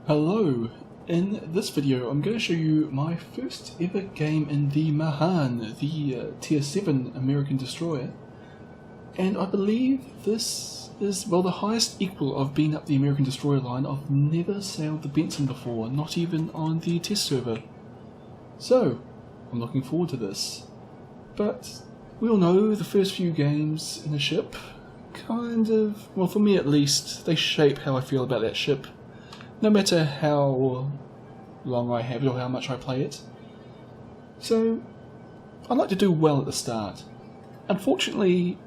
Hello, in this video I'm going to show you my first ever game in the Mahan, the tier 7 American destroyer, and I believe this is, well, the highest equal I've been up the American destroyer line. I've never sailed the Benson before, not even on the test server, so I'm looking forward to this. But we all know the first few games in a ship kind of, well, for me at least, they shape how I feel about that ship, no matter how long I have it or how much I play it. So I like to do well at the start. Unfortunately,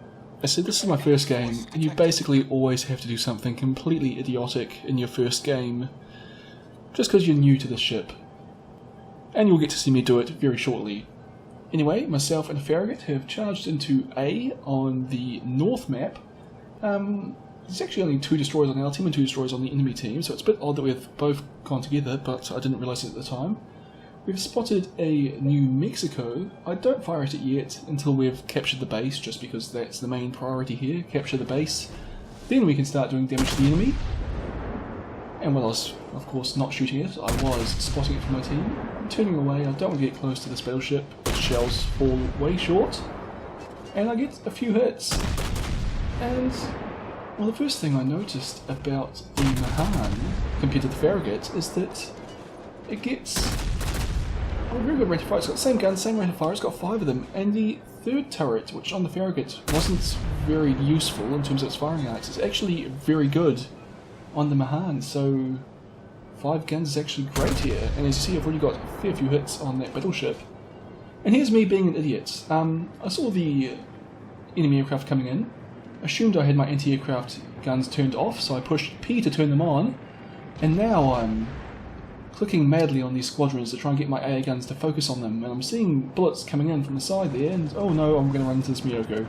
I said this is my first game, and you basically always have to do something completely idiotic in your first game, just because you're new to the ship. And you'll get to see me do it very shortly. Anyway, myself and Farragut have charged into A on the north map. There's actually only 2 destroyers on our team and 2 destroyers on the enemy team, so it's a bit odd that we've both gone together, but I didn't realise it at the time. We've spotted a New Mexico. I don't fire at it yet until we've captured the base, just because that's the main priority here, capture the base. Then we can start doing damage to the enemy. And while I was, of course, not shooting it, I was spotting it from my team. I'm turning away, I don't want to get close to this battleship. The shells fall way short, and I get a few hits. And well, the first thing I noticed about the Mahan compared to the Farragut is that it gets a very good rate of fire. It's got the same gun, same rate of fire, it's got 5 of them, and the third turret, which on the Farragut wasn't very useful in terms of its firing arcs, is actually very good on the Mahan, so 5 guns is actually great here. And as you see, I've already got a fair few hits on that battleship. And here's me being an idiot. I saw the enemy aircraft coming in, assumed I had my anti-aircraft guns turned off, so I pushed P to turn them on, and now I'm clicking madly on these squadrons to try and get my AA guns to focus on them, and I'm seeing bullets coming in from the side there, and oh no, I'm going to run into this Miyoko.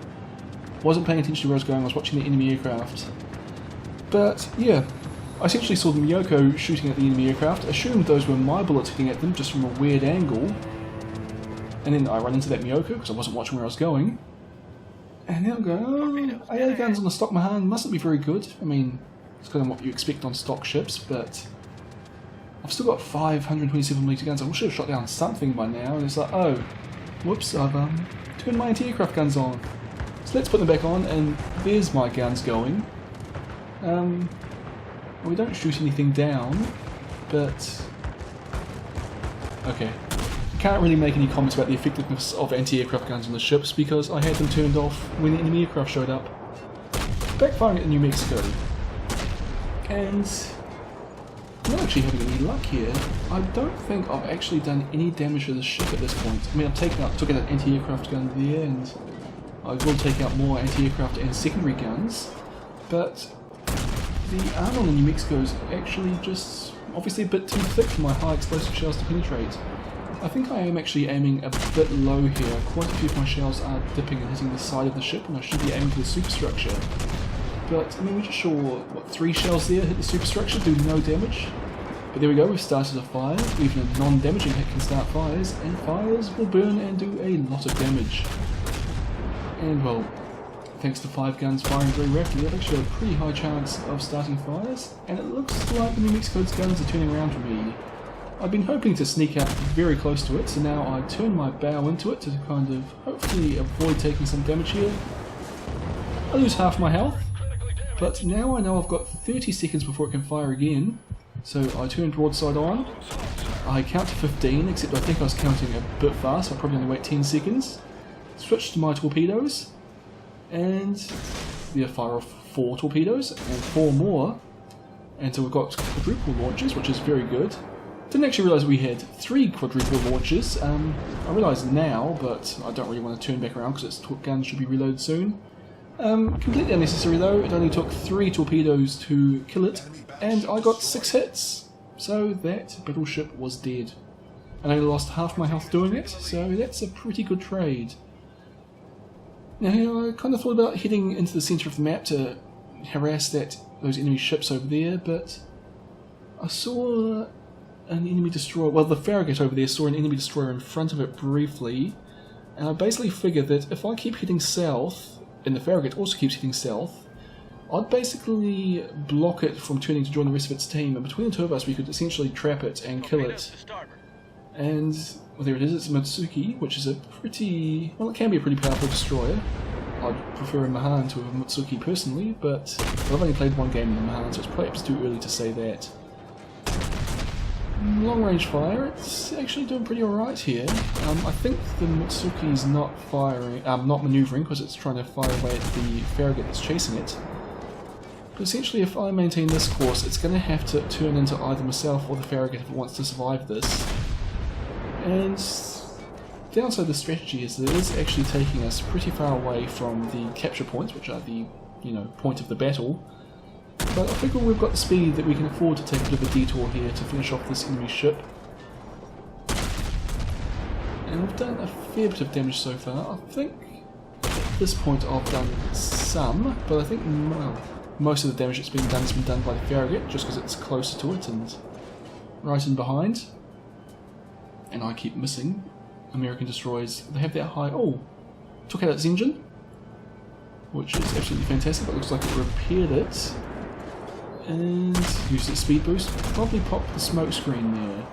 Wasn't paying attention to where I was going, I was watching the enemy aircraft. But yeah, I essentially saw the Miyoko shooting at the enemy aircraft, assumed those were my bullets hitting at them just from a weird angle, and then I run into that Miyoko because I wasn't watching where I was going. And now I'm going, oh, AA guns on the stock Mahan mustn't be very good. I mean, it's kind of what you expect on stock ships, but I've still got 527mm guns. I should have shot down something by now, and it's like, oh, whoops, I've turned my anti-aircraft guns on. So let's put them back on, and there's my guns going. Well, we don't shoot anything down, but okay. Can't really make any comments about the effectiveness of anti-aircraft guns on the ships because I had them turned off when the enemy aircraft showed up. Backfiring at New Mexico. And I'm not actually having any luck here. I don't think I've actually done any damage to the ship at this point. I mean, took out an anti-aircraft gun there, and I will take out more anti-aircraft and secondary guns, but the armor on the New Mexico is actually just obviously a bit too thick for my high explosive shells to penetrate. I think I am actually aiming a bit low here. Quite a few of my shells are dipping and hitting the side of the ship, and I should be aiming for the superstructure. But I mean, we just saw, what, 3 shells there hit the superstructure, do no damage. But there we go, we've started a fire. Even a non-damaging hit can start fires, and fires will burn and do a lot of damage. And well, thanks to 5 guns firing very rapidly, I've actually got a pretty high chance of starting fires, and it looks like the New Mexico's guns are turning around for me. I've been hoping to sneak out very close to it, so now I turn my bow into it to kind of hopefully avoid taking some damage here. I lose half my health, but now I know I've got 30 seconds before it can fire again, so I turn broadside on. I count to 15, except I think I was counting a bit fast, so I'll probably only wait 10 seconds. Switch to my torpedoes, and yeah, fire off 4 torpedoes, and 4 more, and so we've got quadruple launches, which is very good. Didn't actually realise we had 3 quadruple launches. I realise now, but I don't really want to turn back around because its guns should be reloaded soon. Completely unnecessary though, it only took 3 torpedoes to kill it, and I got 6 hits. So that battleship was dead. And I lost half my health doing it, so that's a pretty good trade. Now I kind of thought about heading into the centre of the map to harass those enemy ships over there, but I saw an enemy destroyer, well, the Farragut over there saw an enemy destroyer in front of it briefly, and I basically figured that if I keep heading south, and the Farragut also keeps heading south, I'd basically block it from turning to join the rest of its team, and between the two of us we could essentially trap it and kill it. And well, there it is, it's a Mitsuki, which is a pretty, well, it can be a pretty powerful destroyer. I'd prefer a Mahan to a Mitsuki personally, but I've only played one game in the Mahan, so it's perhaps too early to say that. Long range fire, it's actually doing pretty alright here. I think the Mitsuki's not firing, not manoeuvring because it's trying to fire away at the Farragut that's chasing it. But essentially, if I maintain this course, it's going to have to turn into either myself or the Farragut if it wants to survive this. And the downside of the strategy is that it is actually taking us pretty far away from the capture points, which are the point of the battle. But I figure we've got the speed that we can afford to take a bit of a detour here to finish off this enemy ship. And we've done a fair bit of damage so far. I think at this point I've done some, but I think most of the damage that's been done has been done by the Farragut, just because it's closer to it and right in behind. And I keep missing American destroyers. They have that high... Oh! Took out its engine, which is absolutely fantastic. It looks like it repaired it. And used its speed boost. Probably popped the smoke screen there.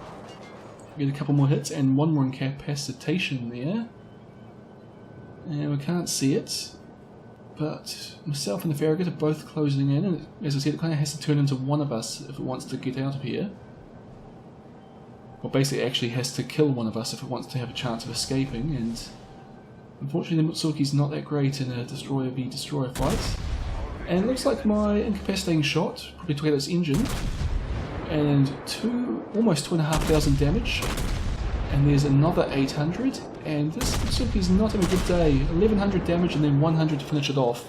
Get a couple more hits and one more incapacitation there. And we can't see it. But myself and the Farragut are both closing in, and as I said, it kind of has to turn into one of us if it wants to get out of here. Well, basically it actually has to kill one of us if it wants to have a chance of escaping, and unfortunately the Mitsuki's not that great in a destroyer v destroyer fight. And it looks like my incapacitating shot probably took out its engine, and almost 2,500 damage, and there's another 800, and this Mitsuki's not having a good day. 1,100 damage and then 100 to finish it off.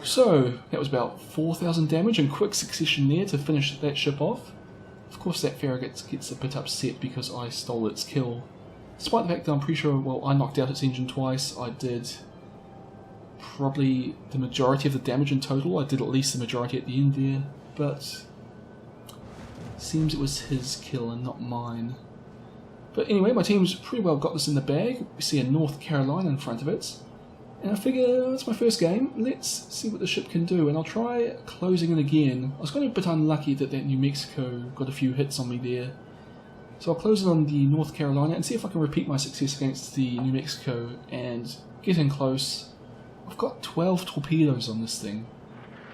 So that was about 4,000 damage in quick succession there to finish that ship off. Of course that Farragut gets a bit upset because I stole its kill. Despite the fact that I'm pretty sure, well, I knocked out its engine twice, I did probably the majority of the damage in total. I did at least the majority at the end there, but seems it was his kill and not mine. But anyway, my team's pretty well got this in the bag. We see a North Carolina in front of it, and I figure it's my first game. Let's see what the ship can do, and I'll try closing in again. I was kind of a bit unlucky that New Mexico got a few hits on me there. So I'll close in on the North Carolina and see if I can repeat my success against the New Mexico and get in close. I've got 12 torpedoes on this thing,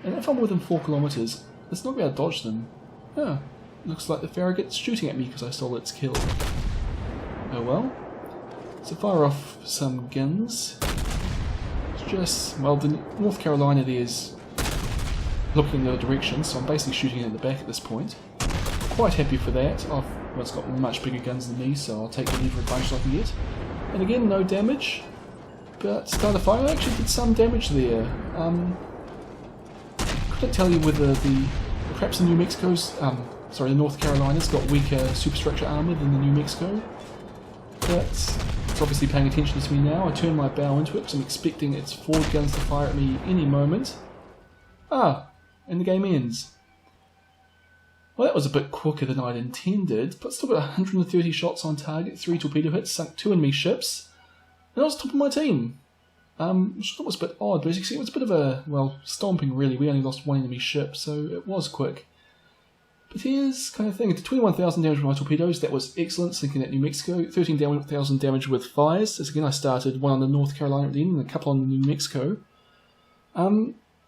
and if I'm within 4 kilometers, it's not going to dodge them. Oh, looks like the Farragut's shooting at me because I stole its kill. Oh well. So fire off some guns. It's just, well, the North Carolina there is looking in the other direction, so I'm basically shooting it in the back at this point. Quite happy for that. Well, it's got much bigger guns than me, so I'll take whatever advantage I can get. And again, no damage. But start of fire, I actually did some damage there. Couldn't tell you whether perhaps the New Mexico's, the North Carolina's got weaker superstructure armour than the New Mexico. But it's obviously paying attention to me now. I turn my bow into it because I'm expecting its forward guns to fire at me any moment. Ah, and the game ends. Well, that was a bit quicker than I'd intended, but still got 130 shots on target, 3 torpedo hits, sunk 2 enemy ships, and I was top of my team. Which I thought was a bit odd, but as you can see, it was a bit of a, well, stomping really. We only lost 1 enemy ship, so it was quick. But here's kind of thing. It's 21,000 damage with my torpedoes. That was excellent, sinking at New Mexico. 13,000 damage with fires. As again, I started 1 on the North Carolina at the end and a couple on the New Mexico. But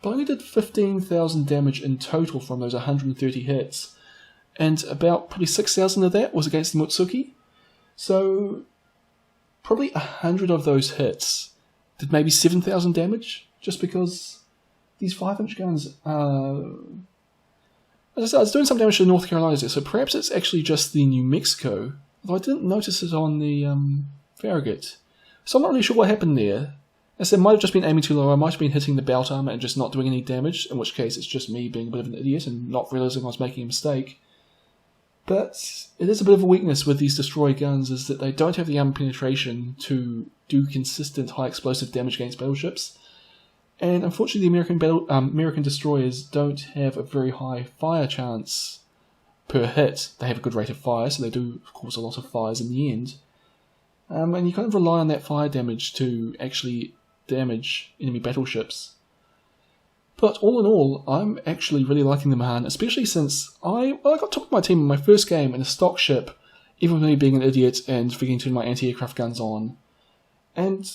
I only did 15,000 damage in total from those 130 hits. And about probably 6,000 of that was against the Mitsuki. So probably 100 of those hits did maybe 7,000 damage, just because these 5-inch guns are... As I said, I was doing some damage to the North Carolina there, so perhaps it's actually just the New Mexico, although I didn't notice it on the Farragut. So I'm not really sure what happened there. As I said, I might have just been aiming too low, I might have been hitting the belt armor and just not doing any damage, in which case it's just me being a bit of an idiot and not realizing I was making a mistake. But it is a bit of a weakness with these destroyer guns, is that they don't have the armor penetration to do consistent high explosive damage against battleships. And unfortunately the American destroyers don't have a very high fire chance per hit. They have a good rate of fire, so they do cause a lot of fires in the end. And you kind of rely on that fire damage to actually damage enemy battleships. But all in all, I'm actually really liking the Mahan, especially since I got top of my team in my first game in a stock ship, even with me being an idiot and forgetting to turn my anti-aircraft guns on. And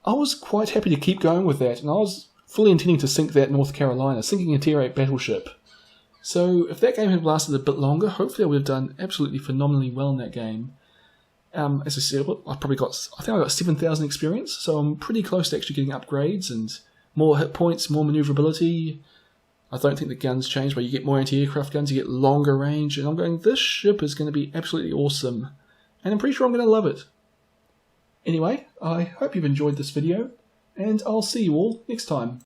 I was quite happy to keep going with that, and I was fully intending to sink that North Carolina, sinking a Tier 8 battleship. So if that game had lasted a bit longer, hopefully I would have done absolutely phenomenally well in that game. As I said, I think I got 7,000 experience, so I'm pretty close to actually getting upgrades and more hit points, more maneuverability. I don't think the guns change, but you get more anti-aircraft guns, you get longer range, and I'm going, this ship is going to be absolutely awesome, and I'm pretty sure I'm going to love it. Anyway, I hope you've enjoyed this video, and I'll see you all next time.